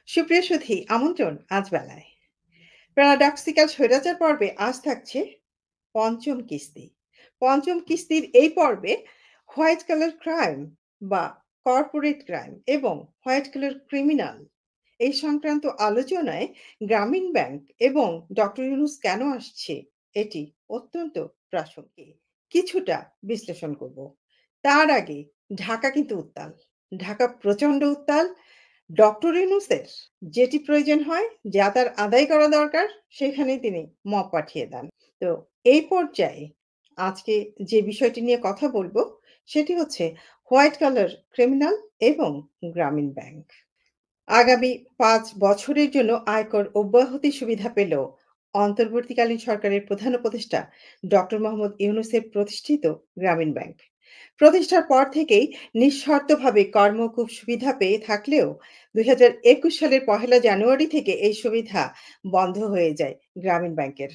সুপ্রিয় সুধী, আমন্ত্রণ আজ বেলায়। প্যারাডক্সিক্যাল স্বৈরাচার পর্বে আজ থাকছে পঞ্চম কিস্তি। পঞ্চম কিস্তির এই পর্বে হোয়াইট কলার ক্রাইম বা কর্পোরেট ক্রাইম এবং হোয়াইট কলার ক্রিমিনাল এই সংক্রান্ত আলোচনায় গ্রামীণ ব্যাংক এবং ডক্টর ইউনুস কেন আসছে এটি অত্যন্ত প্রাসঙ্গিক। কিছুটা বিশ্লেষণ করব। তার আগে ঢাকা কিন্তু উত্তাল। ঢাকা প্রচণ্ড উত্তাল। ডক্টর ইউনূসের যেটি প্রয়োজন হয়, যা তার আদায় করা দরকার, সেখানেই তিনি মপ পাঠিয়ে দেন। তো এই পর্যায়ে আজকে যে বিষয়টি নিয়ে কথা বলব, সেটি হচ্ছে হোয়াইট কলার ক্রিমিনাল এবং গ্রামীণ ব্যাংক। আগামী ৫ বছরের জন্য আয়কর অব্যাহতি সুবিধা পেল অন্তর্বর্তীকালীন সরকারের প্রধান উপদেষ্টা ডক্টর মোহাম্মদ ইউনূসের প্রতিষ্ঠিত গ্রামীণ ব্যাংক। প্রতিষ্ঠার পর থেকেই নিঃশর্তভাবে কর্মকূপ সুবিধা পেয়ে থাকলেও ২০২১ সালের ১লা জানুয়ারি থেকে এই সুবিধা বন্ধ হয়ে যায় গ্রামীণ ব্যাংকের।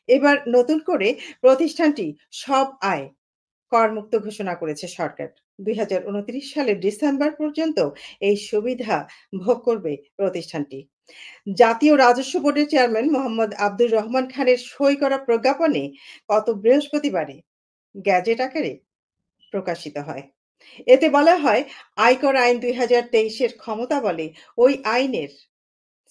এবার নতুন করে প্রতিষ্ঠানটি সব আয় করমুক্ত ঘোষণা করেছে সরকার। ২০২৯ সালের ডিসেম্বর পর্যন্ত এই সুবিধা ভোগ করবে প্রতিষ্ঠানটি। জাতীয় রাজস্ব বোর্ডের চেয়ারম্যান মোহাম্মদ আব্দুর রহমান খানের সই করা প্রজ্ঞাপনে গত বৃহস্পতিবারে গ্যাজেট আকারে প্রকাশিত হয়। এতে বলা হয়, আয়কর আইন ২০২৩ এর ক্ষমতা বলে ওই আইনের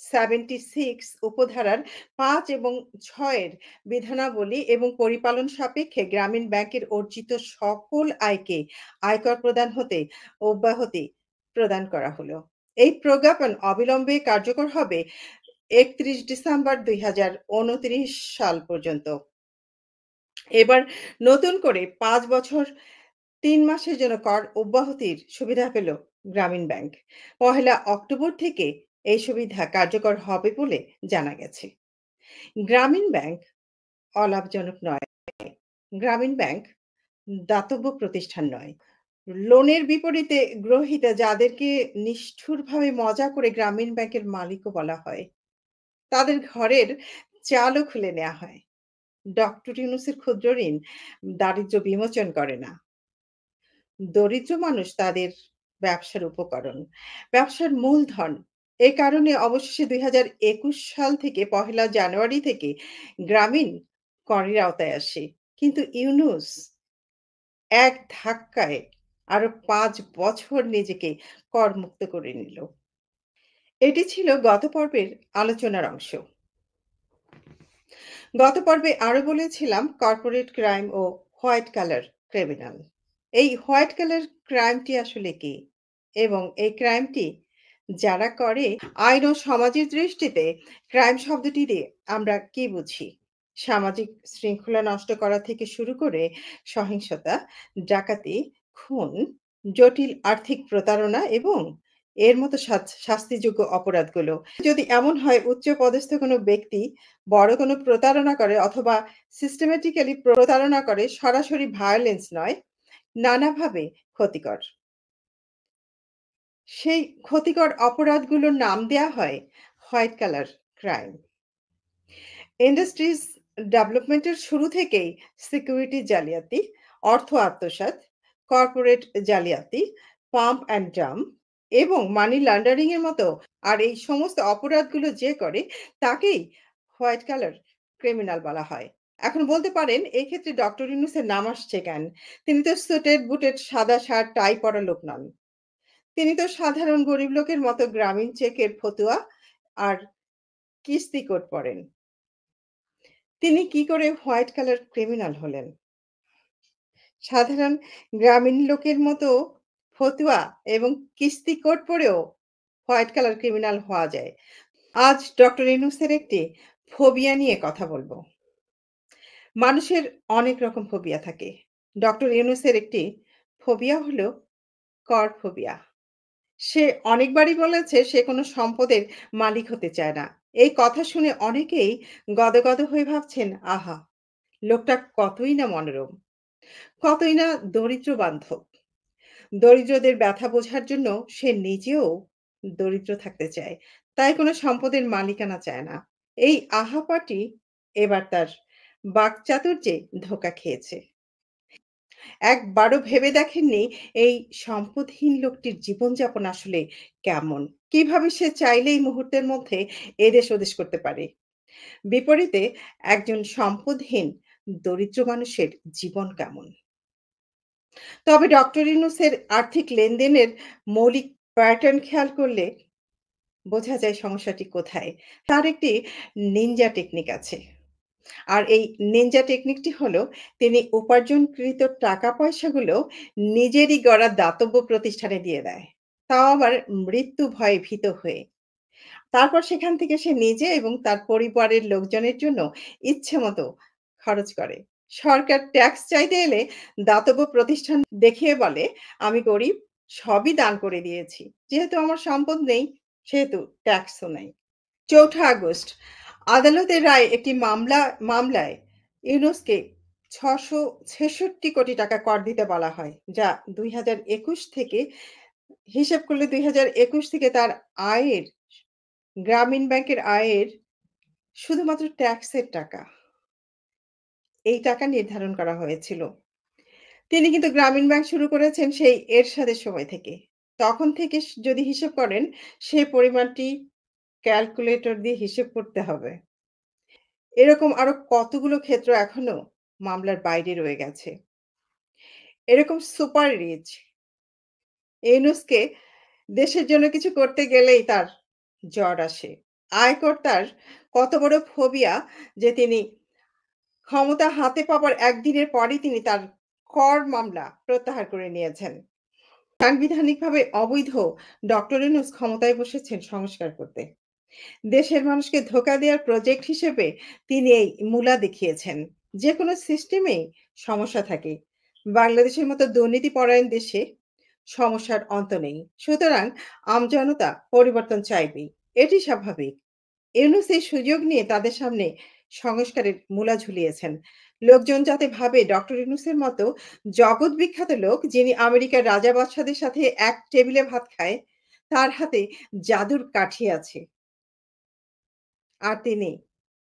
76 উপধারার ৫ এবং ৬ এর বিধানাবলী এবং পরিপালন সাপেক্ষে গ্রামীণ ব্যাংকের অর্জিত সকল আয়কে আয়কর প্রদান হতে অব্যাহতি প্রদান করা হলো। এই প্রজ্ঞাপন অবিলম্বে কার্যকর হবে ৩১ ডিসেম্বর ২০২৯ সাল পর্যন্ত। এবার নতুন করে ৫ বছর ৩ মাসের জন্য কর অব্যাহতির সুবিধা পেল গ্রামীণ ব্যাংক। ১লা অক্টোবর থেকে এই সুবিধা কার্যকর হবে বলে জানা গেছে। গ্রামীণ ব্যাংক অলাভজনক নয়। গ্রামীণ ব্যাংক দাতব্য প্রতিষ্ঠান নয়। লোনের বিপরীতে গ্রহীতা যাদেরকে নিষ্ঠুরভাবে মজা করে গ্রামীণ ব্যাংকের মালিকও বলা হয়, তাদের ঘরের চালও খুলে নেয়া হয়। ডক্টর ইউনূসের ক্ষুদ্র ঋণ দারিদ্র্য বিমোচন করে না। দরিদ্র মানুষ তাদের ব্যবসার উপকরণ, ব্যবসার মূলধন। এ কারণে অবশেষে ২০২১ সাল থেকে ১লা জানুয়ারি থেকে গ্রামীণ করের আওতায় আসে। কিন্তু ইউনূস এক ধাক্কায় আরো ৫ বছর নিজেকে করমুক্ত করে নিল। এটি ছিল গত পর্বের আলোচনার অংশ। গত পর্বে আরো বলেছিলাম কর্পোরেট ক্রাইম ও হোয়াইট কলার ক্রিমিনাল। এই হোয়াইট কলার ক্রাইমটি আসলে কি? এবং এই ক্রাইমটি যারা করে, আইন ও সমাজের দৃষ্টিতে ক্রাইম শব্দটি দিয়ে আমরা কি বুঝি? সামাজিক শৃঙ্খলা নষ্ট করা থেকে শুরু করে সহিংসতা, ডাকাতি, খুন, জটিল আর্থিক প্রতারণা এবং এর মতো শাস্তিযোগ্য অপরাধগুলো। যদি এমন হয় উচ্চপদস্থ কোনো ব্যক্তি বড় কোনো প্রতারণা করে অথবা সিস্টেমেটিক্যালি প্রতারণা করে, সরাসরি ভায়োলেন্স নয়, নানাভাবে ক্ষতিকর। সেই ক্ষতিকর অপরাধগুলোর নাম দেয়া হয় হোয়াইট কলার ক্রাইম। ইন্ডাস্ট্রিজ ডেভেলপমেন্টের শুরু থেকেই সিকিউরিটি জালিয়াতি, অর্থ আত্মসাৎ, কর্পোরেট জালিয়াতি, পাম্প অ্যান্ড ডাম্প এবং মানি লন্ডারিং এর মতো আর এই সমস্ত অপরাধগুলো যে করে, তাকেই হোয়াইট কলার ক্রিমিনাল বলা হয়। এখন বলতে পারেন, এই ক্ষেত্রে ডক্টর ইউনূসের নাম আসছে কেন? তিনি তো সুটেড বুটেড সাদা শার্ট টাই পরা লোক নন। তিনি তো সাধারণ গরিব লোকের মতো গ্রামীণ চেকের ফতুয়া আর কিস্তি কোড পড়েন। তিনি কি করে হোয়াইট কলার ক্রিমিনাল হলেন? সাধারণ গ্রামীণ লোকের মতো ফতুয়া এবং কিস্তি কোড পড়েও হোয়াইট কলার ক্রিমিনাল হওয়া যায়। আজ ডক্টর ইউনূসের একটি ফোবিয়া নিয়ে কথা বলব। মানুষের অনেক রকম ফোবিয়া থাকে। ডক্টর ইউনূসের একটি ফোবিয়া হলো কর ফোবিয়া। সে অনেকবারই বলেছে সে কোনো সম্পদের মালিক হতে চায় না। এই কথা শুনে অনেকেই গদগদ হয়ে ভাবছেন, আহা! লোকটা কতই না মনোরম, কতই না দরিদ্র বান্ধব। দরিদ্রদের ব্যথা বোঝার জন্য সে নিজেও দরিদ্র থাকতে চায়। তাই কোনো সম্পদের মালিকানা চায় না। এই আহাপাটি এবার তার বাকচাতুর্যে ধোঁকা খেয়েছে। একবারও ভেবে দেখেননি এই সম্পদহীন লোকটির জীবনযাপন আসলে কেমন? কিভাবে সে চাইলেই মুহূর্তের মধ্যে এদেশ ওদেশ করতে পারে। বিপরীতে একজন সম্পদহীন দরিদ্র মানুষের জীবন কেমন? তবে ডক্টর ইউনূসের আর্থিক লেনদেনের মৌলিক প্যাটার্ন খেয়াল করলে বোঝা যায় সমস্যাটি কোথায়। তার একটি নিনজা টেকনিক আছে। আর এই নিনজা টেকনিকটি হলো তিনি উপার্জনকৃত টাকা-পয়সাগুলো নিজেরই গড়া দাতব্য প্রতিষ্ঠানে দিয়ে দেয়। তাও আবার মৃত্যু ভয়ে ভীত হয়ে। তারপর সেখান থেকে সে নিজে এবং তার পরিবারের লোকজনের জন্য ইচ্ছেমতো খরচ করে। সরকার ট্যাক্স চাইতে এলে দাতব্য প্রতিষ্ঠান দেখিয়ে বলে, "আমি গরিব, সবই দান করে দিয়েছি। যেহেতু আমার সম্পদ নেই, সেহেতু ট্যাক্সও নাই।" ৪ঠা আগস্ট আদালতের রায় একটি মামলায় ইউনূসকে ৳৬৬৬ কোটি টাকা কর দিতে বলা হয়। যা ২০২১ থেকে হিসেব করলে ২০২১ থেকে তার আয়ের গ্রামীণ ব্যাংকের আয়ের শুধুমাত্র ট্যাক্সের টাকা। এই টাকা নির্ধারণ করা হয়েছিল। তিনি কিন্তু গ্রামীণ ব্যাংক শুরু করেছেন সেই এরশাদের সময় থেকে। তখন থেকে যদি হিসেব করেন, সে পরিমাণটি ক্যালকুলেটর দিয়ে হিসেব করতে হবে। এরকম আরো কতগুলো ক্ষেত্র এখনো মামলার বাইরে রয়ে গেছে। এরকম সুপার রিচ ইউনূসকে দেশের জন্য কিছু করতে গেলেই তার জ্বর আসে। আয়কর তার কত বড় ফোবিয়া যে তিনি ক্ষমতা হাতে পাবার একদিনের পরই তিনি তার কর মামলা প্রত্যাহার করে নিয়েছেন। সাংবিধানিকভাবে অবৈধ ডক্টর ইউনূস ক্ষমতায় বসেছেন সংস্কার করতে। দেশের মানুষকে ধোঁকা দেওয়ার প্রজেক্ট হিসেবে তিনি এই মূলা দেখিয়েছেন। যেকোনো সিস্টেমেই সমস্যা থাকে। বাংলাদেশের মতো দুর্নীতিপরায়ণ দেশে সমস্যার অন্ত নেই। সুতরাং আমজনতা পরিবর্তন চাইবেই। এটি স্বাভাবিক। ইউনূস এই সুযোগ নিয়ে তাদের সামনে সংস্কারের মূলা ঝুলিয়েছেন। লোকজন যাতে ভাবে ডক্টর ইউনূসের মতো জগৎ বিখ্যাত লোক যিনি আমেরিকার রাজা বাদশাদের সাথে এক টেবিলে ভাত খায়, তার হাতে জাদুর কাঠি আছে। আর তিনি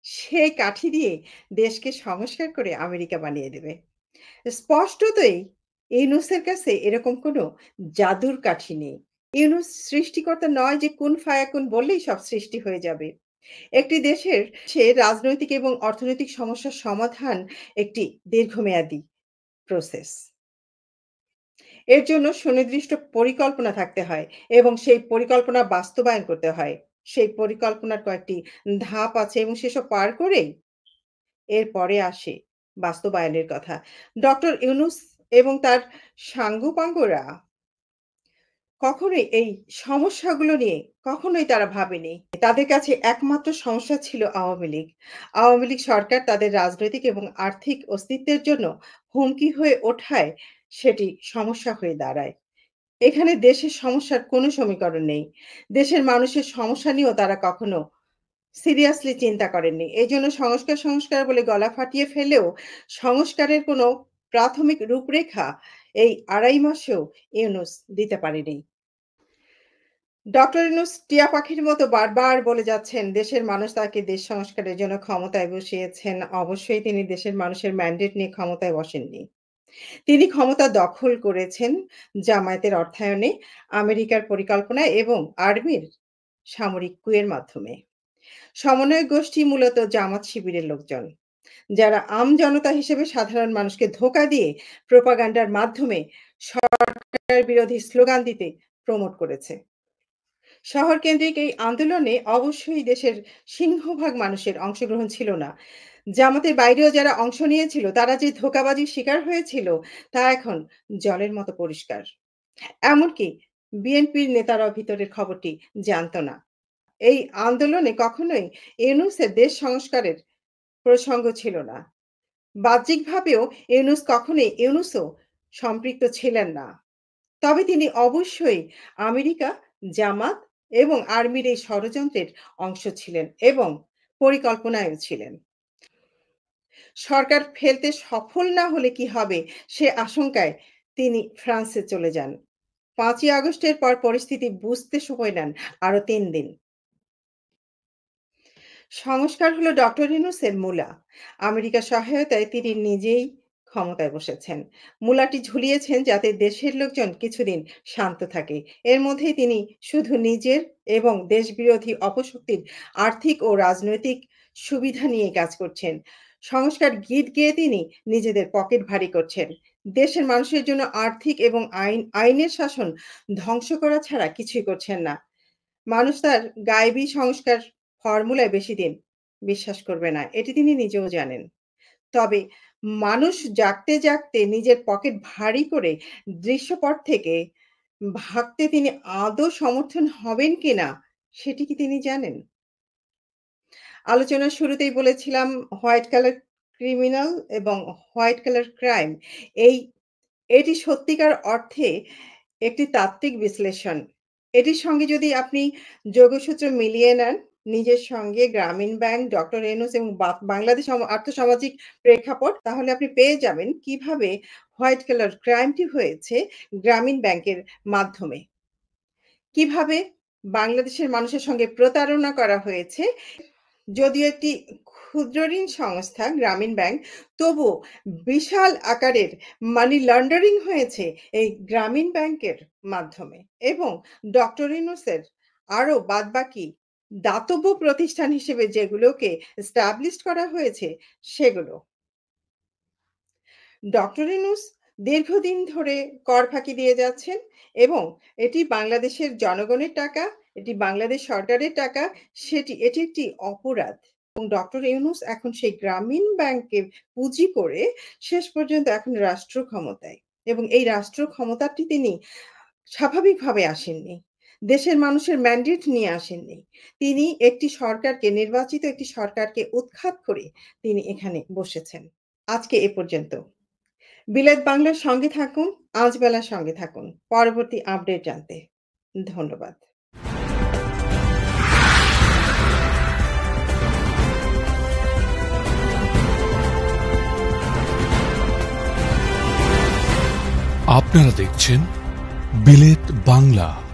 সেই কাঠি দিয়ে দেশকে সংস্কার করে আমেরিকা বানিয়ে দেবে। স্পষ্টতই ইউনূসের কাছে এরকম কোনো জাদুর কাঠি নেই। ইউনূস সৃষ্টিকর্তা নয় যে কুন ফায়াকুন বললেই সব সৃষ্টি হয়ে যাবে। একটি দেশের রাজনৈতিক এবং অর্থনৈতিক সমস্যার সমাধান একটি দীর্ঘমেয়াদী প্রসেস। এর জন্য সুনির্দিষ্ট পরিকল্পনা থাকতে হয় এবং সেই পরিকল্পনা বাস্তবায়ন করতে হয়। সেই পরিকল্পনার কয়েকটি ধাপ আছে এবং সেসব পার করেই এরপরে আসে বাস্তবায়নের কথা। ডক্টর ইউনূস এবং তার সাঙ্গপাঙ্গরা কখনোই এই সমস্যাগুলো নিয়ে কখনোই তারা ভাবেনি। তাদের কাছে একমাত্র সমস্যা ছিল আওয়ামী লীগ। আওয়ামী লীগ সরকার তাদের রাজনৈতিক এবং আর্থিক অস্তিত্বের জন্য হুমকি হয়ে ওঠায় সেটি সমস্যা হয়ে দাঁড়ায়। এখানে দেশের সমস্যার কোনো সমীকরণ নেই। দেশের মানুষের সমস্যা নিয়েও তারা কখনো সিরিয়াসলি চিন্তা করেননি। এজন্য সংস্কার বলে গলা ফাটিয়ে ফেললেও সংস্কারের কোনো প্রাথমিক রূপরেখা এই ২.৫ মাসেও ইউনূস দিতে পারেনি। ডক্টর ইউনূস টিয়া পাখির মতো বারবার বলে যাচ্ছেন, দেশের মানুষ তাকে দেশ সংস্কারের জন্য ক্ষমতায় বসিয়েছেন। অবশ্যই তিনি দেশের মানুষের ম্যান্ডেট নিয়ে ক্ষমতায় বসেননি। তিনি ক্ষমতা দখল করেছেন জামায়াতের অর্থায়নে, আমেরিকার পরিকল্পনায় এবং আর্মির সামরিক কুয়ের মাধ্যমে। সমন্বয়ক গোষ্ঠী মূলত জামাত শিবিরের লোকজন, যারা আমজনতা হিসেবে সাধারণ মানুষকে ধোঁকা দিয়ে প্রোপাগান্ডার মাধ্যমে সরকার বিরোধী স্লোগান দিতে প্রমোট করেছে। শহরকেন্দ্রিক এই আন্দোলনে অবশ্যই দেশের সিংহভাগ মানুষের অংশগ্রহণ ছিল না। জামাতের বাইরেও যারা অংশ নিয়েছিল তারা যে ধোঁকাবাজির শিকার হয়েছিল তা এখন জলের মতো পরিষ্কার। এমনকি বিএনপির নেতারাও ভিতরের খবরটি জানত না। এই আন্দোলনে কখনোই ইউনূসের দেশ সংস্কারের প্রসঙ্গ ছিল না। বাহ্যিকভাবেও ইউনূসও সম্পৃক্ত ছিলেন না। তবে তিনি অবশ্যই আমেরিকা, জামাত এবং আর্মির এই ষড়যন্ত্রের অংশ ছিলেন এবং পরিকল্পনায়ও ছিলেন। সরকার ফেলতে সফল না হলে কি হবে সে আশঙ্কায় তিনি ফ্রান্সে চলে যান। ৫ই আগস্টের পর পরিস্থিতি বুঝতে সময় নেন আরো ৩ দিন। সংস্কার হলো ডক্টর ইউনূসের মূলা। আমেরিকার সহায়তায় তিনি নিজেই ক্ষমতায় বসেছেন। মূলাটি ঝুলিয়েছেন যাতে দেশের লোকজন কিছুদিন শান্ত থাকে। এর মধ্যেই তিনি শুধু নিজের এবং দেশবিরোধী অপশক্তির আর্থিক ও রাজনৈতিক সুবিধা নিয়ে কাজ করছেন। সংস্কার গীত গেয়ে তিনি নিজেদের পকেট ভারী করছেন। দেশের মানুষের জন্য আর্থিক এবং আইনের শাসন ধ্বংস করা ছাড়া কিছুই করছেন না। মানুষ তার গায়েবী সংস্কার ফর্মুলায় বেশিদিন বিশ্বাস করবে না। এটি তিনি নিজেও জানেন। তবে মানুষ জাগতে, জাগতে নিজের পকেট ভারী করে দৃশ্যপট থেকে ভাগতে তিনি আদৌ সমর্থন হবেন কিনা সেটি কি তিনি জানেন? আলোচনার শুরুতেই বলেছিলাম হোয়াইট কলার ক্রিমিনাল এবং হোয়াইট কলার ক্রাইম এই এটি সত্যিকার অর্থে একটি তাত্ত্বিক বিশ্লেষণ। এটির সঙ্গে যদি আপনি যোগসূত্র মিলিয়ে নেন, নিজের সঙ্গে গ্রামীণ ব্যাংক, ডক্টর ইউনূস এবং বাংলাদেশ আর্থসামাজিক প্রেক্ষাপট, তাহলে আপনি পেয়ে যাবেন কিভাবে হোয়াইট কলার ক্রাইমটি হয়েছে গ্রামীণ ব্যাংকের মাধ্যমে। কিভাবে বাংলাদেশের মানুষের সঙ্গে প্রতারণা করা হয়েছে। যদিও একটি ক্ষুদ্র ঋণ সংস্থা গ্রামীণ ব্যাংক, তবুও বিশাল আকারের মানি লন্ডারিং হয়েছে এই গ্রামীণ ব্যাংকের মাধ্যমে এবং ডক্টর ইউনূসের আরো বাদবাকি দাতব্য প্রতিষ্ঠান হিসেবে যেগুলোকে এস্টাবলিশড করা হয়েছে সেগুলো। ডক্টর ইউনূস দীর্ঘদিন ধরে কর ফাঁকি দিয়ে যাচ্ছেন এবং এটি বাংলাদেশের জনগণের টাকা, এটি বাংলাদেশ সরকারের টাকা, এটি একটি অপরাধ। এবং ডক্টর ইউনূস এখন সেই গ্রামীণ ব্যাংকে পুঁজি করে শেষ পর্যন্ত এখন রাষ্ট্র ক্ষমতায় এবং এই রাষ্ট্র ক্ষমতাটি তিনি স্বাভাবিকভাবে আসেননি। দেশের মানুষের ম্যান্ডেট নিয়ে আসেননি। তিনি নির্বাচিত একটি সরকারকে উৎখাত করে তিনি এখানে বসেছেন। আজকে এ পর্যন্ত। বিলেত বাংলার সঙ্গে থাকুন, আজ বেলার সঙ্গে থাকুন। পরবর্তী আপডেট জানতে ধন্যবাদ। আপনারা দেখছেন বিলেত বাংলা।